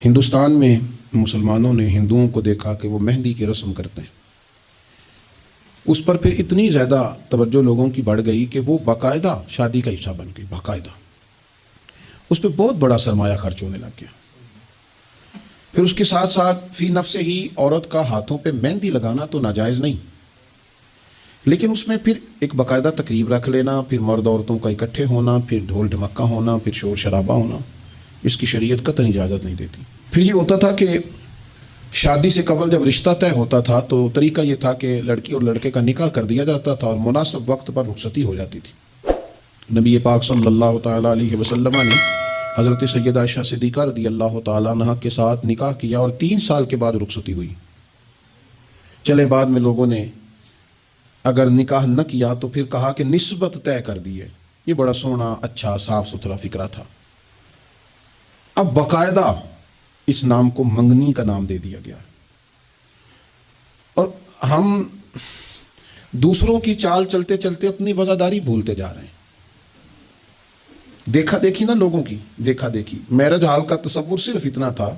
हिंदुस्तान में मुसलमानों ने हिंदुओं को देखा कि वो मेहंदी की रस्म करते हैं। उस पर फिर इतनी ज़्यादा तवज्जो लोगों की बढ़ गई कि वो बाकायदा शादी का हिस्सा बन गई। बाकायदा उस पर बहुत बड़ा सरमाया खर्च होने लग गया। फिर उसके साथ साथ फी नफ्से ही औरत का हाथों पे मेहंदी लगाना तो नाजायज़ नहीं, लेकिन उसमें फिर एक बाकायदा तकरीब रख लेना, फिर मर्द औरतों का इकट्ठे होना, फिर ढोल ढमक्का होना, फिर शोर शराबा होना, इसकी शरीयत कतई इजाज़त नहीं देती। फिर ये होता था कि शादी से कबल जब रिश्ता तय होता था तो तरीका ये था कि लड़की और लड़के का निकाह कर दिया जाता था और मुनासिब वक्त पर रुखसती हो जाती थी। नबी पाक सल्लल्लाहु तआला अलैहि वसल्लम ने हज़रत सैयदा आयशा सिद्दीक़ा रज़ियल्लाहु तआला अन्हा के साथ निकाह किया और 3 साल के बाद रुखसती हुई। चले बाद में लोगों ने अगर निकाह न किया तो फिर कहा कि निस्बत तय कर दी है। ये बड़ा सोना अच्छा साफ सुथरा फिक्रा था। अब बाकायदा इस नाम को मंगनी का नाम दे दिया गया और हम दूसरों की चाल चलते चलते अपनी वज़ादारी भूलते जा रहे हैं। देखा देखी ना लोगों की, देखा देखी। मैरिज हाल का तसव्वुर सिर्फ इतना था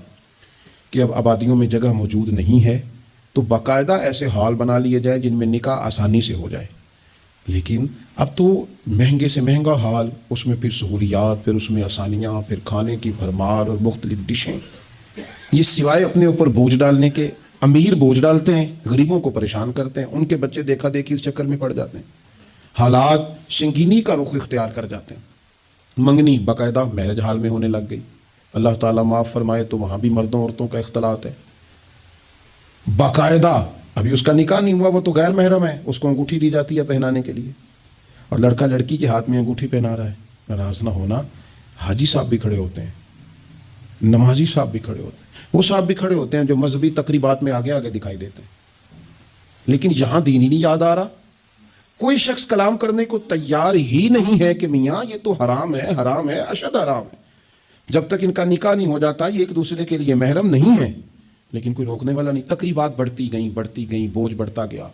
कि अब आबादियों में जगह मौजूद नहीं है तो बाकायदा ऐसे हाल बना लिए जाए जिनमें निकाह आसानी से हो जाए। लेकिन अब तो महंगे से महंगा हाल, उसमें फिर सहूलियात, फिर उसमें आसानियाँ, फिर खाने की भरमार और मुख्तलिफ डिशें। ये सिवाय अपने ऊपर बोझ डालने के, अमीर बोझ डालते हैं, गरीबों को परेशान करते हैं, उनके बच्चे देखा देखी इस चक्कर में पड़ जाते हैं, हालात संगीनी का रुख इख्तियार कर जाते हैं। मंगनी बाकायदा मैरिज हाल में होने लग गई। अल्लाह ताला माफ़ फरमाए तो वहाँ भी मर्दों औरतों का इख्तलात है। बाकायदा अभी उसका निकाह नहीं हुआ, वो तो गैर महरम है, उसको अंगूठी दी जाती है पहनाने के लिए और लड़का लड़की के हाथ में अंगूठी पहना रहा है। नाराज़ ना होना, हाजी साहब भी खड़े होते हैं, नमाजी साहब भी खड़े होते हैं, वो साहब भी खड़े होते हैं जो मजहबी तकरीबात में आगे आगे दिखाई देते हैं। लेकिन यहाँ दीन ही नहीं याद आ रहा। कोई शख्स कलाम करने को तैयार ही नहीं है कि मियाँ ये तो हराम है, हराम है, अशद हराम है। जब तक इनका निकाह नहीं हो जाता ये एक दूसरे के लिए महरम नहीं है, लेकिन कोई रोकने वाला नहीं। तकरीबात बढ़ती गई, बोझ बढ़ता गया।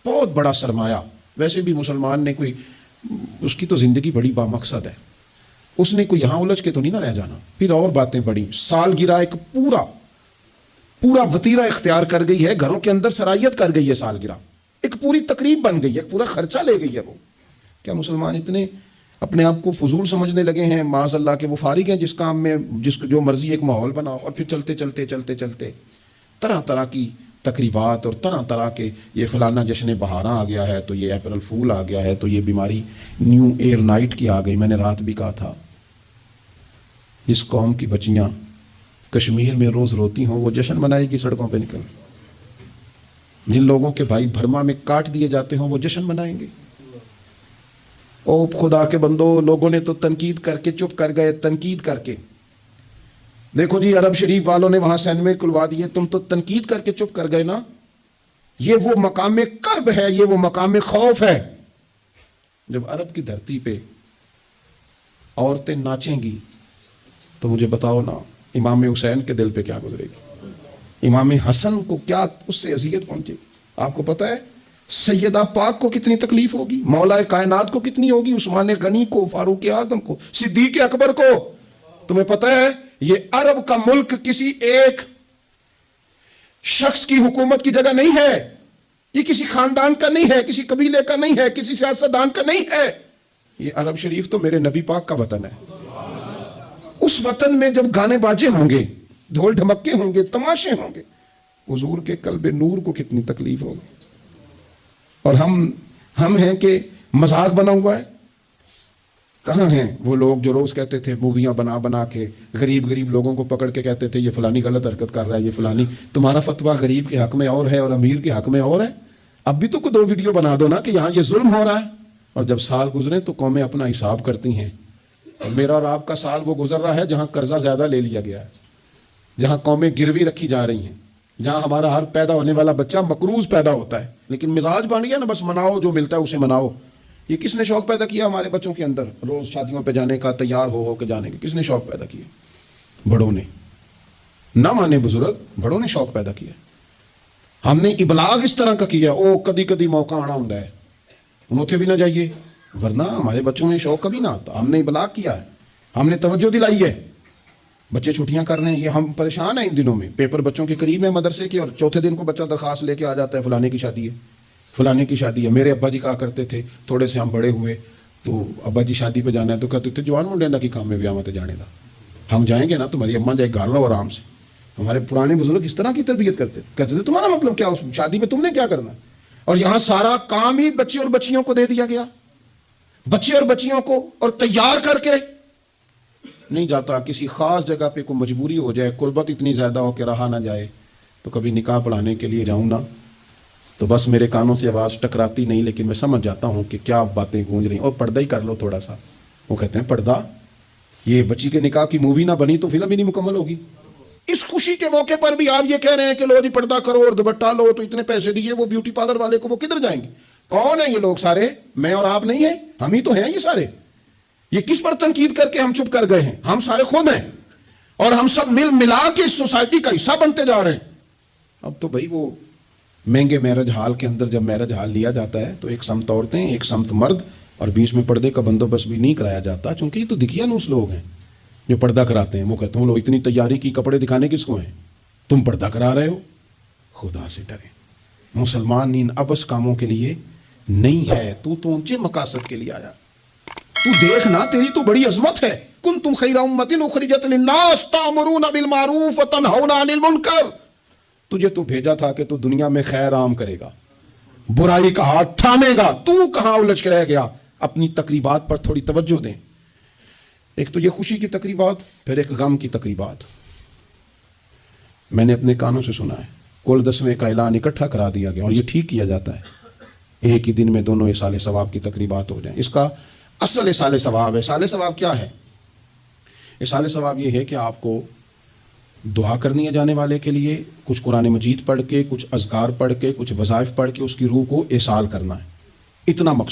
बहुत बड़ा सरमाया। वैसे भी मुसलमान ने कोई, उसकी तो ज़िंदगी बड़ी बामकसद है, उसने कोई यहाँ उलझ के तो नहीं ना रह जाना। फिर और बातें बड़ी, सालगिरह एक पूरा वतीरा इख्तियार कर गई है, घरों के अंदर सरायत कर गई है। सालगिरह एक पूरी तकरीब बन गई है, पूरा खर्चा ले गई है वो। क्या मुसलमान इतने अपने आप को फजूल समझने लगे हैं माज़अल्लाह के वो फारिग हैं जिस काम में जिसको जो मर्जी एक माहौल बनाओ और फिर चलते तरह तरह की तकरीबात और तरह तरह के, ये फलाना जश्न बहारा आ गया है, तो ये अप्रैल फूल आ गया है, तो ये बीमारी न्यू ईयर नाइट की आ गई। मैंने रात भी कहा था, जिस कौम की बच्चियाँ कश्मीर में रोज़ रोती हों वो जश्न मनाएगी सड़कों पे निकल। जिन लोगों के भाई भरमा में काट दिए जाते हों वो जश्न मनाएंगे। ओ खुदा के बंदो, लोगों ने तो तनकीद करके चुप कर गए। तनकीद करके देखो जी, अरब शरीफ वालों ने वहां सैन में खुलवा दिए, तुम तो तनकीद करके चुप कर गए ना। ये वो मकाम कर्ब है, ये वो मकाम खौफ है। जब अरब की धरती पे औरतें नाचेंगी तो मुझे बताओ ना, इमाम हुसैन के दिल पे क्या गुजरेगी, इमाम हसन को क्या उससे अज़ियत पहुंचेगी। आपको पता है सैयदा पाक को कितनी तकलीफ होगी, मौला कायनात को कितनी होगी, उस्मान गनी को, फारूक आजम को, सिद्दीक अकबर को। तुम्हें पता है ये अरब का मुल्क किसी एक शख्स की हुकूमत की जगह नहीं है, ये किसी खानदान का नहीं है, किसी कबीले का नहीं है, किसी सियासतदान का नहीं है। ये अरब शरीफ तो मेरे नबी पाक का वतन है। उस वतन में जब गाने बाजे होंगे, ढोल ढमक्के होंगे, तमाशे होंगे, हुजूर के कल्बे नूर को कितनी तकलीफ होगी। और हम हैं कि मजाक बना हुआ है। कहाँ हैं वो लोग जो रोज कहते थे, मूवियाँ बना के गरीब लोगों को पकड़ के कहते थे ये फलानी गलत हरकत कर रहा है, ये फलानी, तुम्हारा फतवा गरीब के हक में और है और अमीर के हक में और है। अब भी तो कोई 2 वीडियो बना दो ना कि यहाँ ये जुल्म हो रहा है। और जब साल गुजरे तो कौमें अपना हिसाब करती हैं। और मेरा और आपका साल वो गुजर रहा है जहाँ कर्जा ज्यादा ले लिया गया है, जहाँ कौमें गिरवी रखी जा रही हैं, जहाँ हमारा हर पैदा होने वाला बच्चा मकरूज पैदा होता है। लेकिन मिजाज बन गया ना, बस मनाओ, जो मिलता है उसे मनाओ। ये किसने शौक पैदा किया हमारे बच्चों के अंदर, रोज शादियों पे जाने का, तैयार हो के जाने का? किसने शौक पैदा किया? बड़ों ने। ना माने बुजुर्ग, बड़ों ने शौक पैदा किया। हमने इबलाग इस तरह का किया, ओ कदी कदी मौका आना होता है, उन्होंने भी ना जाइए, वरना हमारे बच्चों में शौक कभी ना आता। हमने इबलाग किया है, हमने तवज्जो दिलाई है। बच्चे छुट्टियां कर रहे हैं, ये हम परेशान हैं इन दिनों में। पेपर बच्चों के करीब है मदरसे के, और चौथे दिन को बच्चा दरखास्त लेके आ जाता है, फलाने की शादी है, फलाने की शादी है। मेरे अब्बा जी कहा करते थे, थोड़े से हम बड़े हुए तो अब्बा जी शादी पे जाना है तो कहते थे जवान मुंडे दा की काम में ब्याह मत जाने दा, हम जाएंगे ना, तुम्हारी अम्मा जाए घर रहो आराम से। हमारे पुराने बुजुर्ग इस तरह की तरबियत करते थे, कहते थे तुम्हारा मतलब क्या, उस शादी में तुमने क्या करना। और यहां सारा काम ही बच्चे और बच्चियों को दे दिया गया, बच्चे और बच्चियों को, और तैयार करके नहीं जाता। किसी खास जगह पे कोई मजबूरी हो जाए, कुर्बत इतनी ज्यादा हो कि रहा ना जाए, तो कभी निकाह पढ़ाने के लिए जाऊं ना तो बस मेरे कानों से आवाज टकराती नहीं, लेकिन मैं समझ जाता हूं कि क्या बातें गूंज रही, और पर्दा ही कर लो थोड़ा सा। वो कहते हैं पर्दा, ये बच्ची के निकाह की मूवी ना बनी तो फिल्म ही नहीं मुकम्मल होगी। इस खुशी के मौके पर भी आप ये कह रहे हैं कि लो जी पर्दा करो और दुपट्टा लो, तो इतने पैसे दिए वो ब्यूटी पार्लर वाले को, वो किधर जाएंगे? कौन है ये लोग सारे? मैं और आप नहीं है, हम ही तो हैं ये सारे। ये किस पर तनकीद करके हम चुप कर गए हैं? हम सारे खुद हैं, और हम सब मिल मिला के इस सोसाइटी का हिस्सा बनते जा रहे हैं। अब तो भाई वो महंगे मैरिज हॉल के अंदर जब मैरिज हॉल लिया जाता है तो एक समत औरतें, एक समत मर्द, और बीच में पर्दे का बंदोबस्त भी नहीं कराया जाता, क्योंकि ये तो दिखियानूस लोग हैं जो पर्दा कराते हैं। वो कहते हैं वो लोग इतनी तैयारी की, कपड़े दिखाने किसको हैं? तुम पर्दा करा रहे हो। खुदा से डरे, मुसलमान इन अबस कामों के लिए नहीं है। तू तो ऊंचे मकासद के लिए आया। तू देख ना, तेरी तो बड़ी अजमत है। कुंतुम खैरा उम्मतिन उखरिजत लिन्नास तामुरूना बिल मारूफ व तनहौना अनिल मुनकर। तुझे तो भेजा था कि तू दुनिया में खैर आम करेगा, बुराई का हाथ थामेगा। तू कहां उलझ के रह गया? अपनी तकरीबात पर थोड़ी तवज्जो दें। एक तो ये खुशी की तकरीबात, फिर एक गम की तकरीबात। मैंने अपने कानों से सुना है कुल 10वें का ऐलान इकट्ठा करा दिया गया, और ये ठीक किया जाता है, एक ही दिन में दोनों इसाले सवाब की तकरीबात हो जाए। इसका असल इसाले सवाब है। इसाले सवाब क्या है? इसाले सवाब ये है कि आपको दुआ करनी है जाने वाले के लिए, कुछ कुरान मजीद पढ़ के, कुछ अज़कार पढ़ के, कुछ वज़ाइफ पढ़ के उसकी रूह को इसाल करना है। इतना मकसद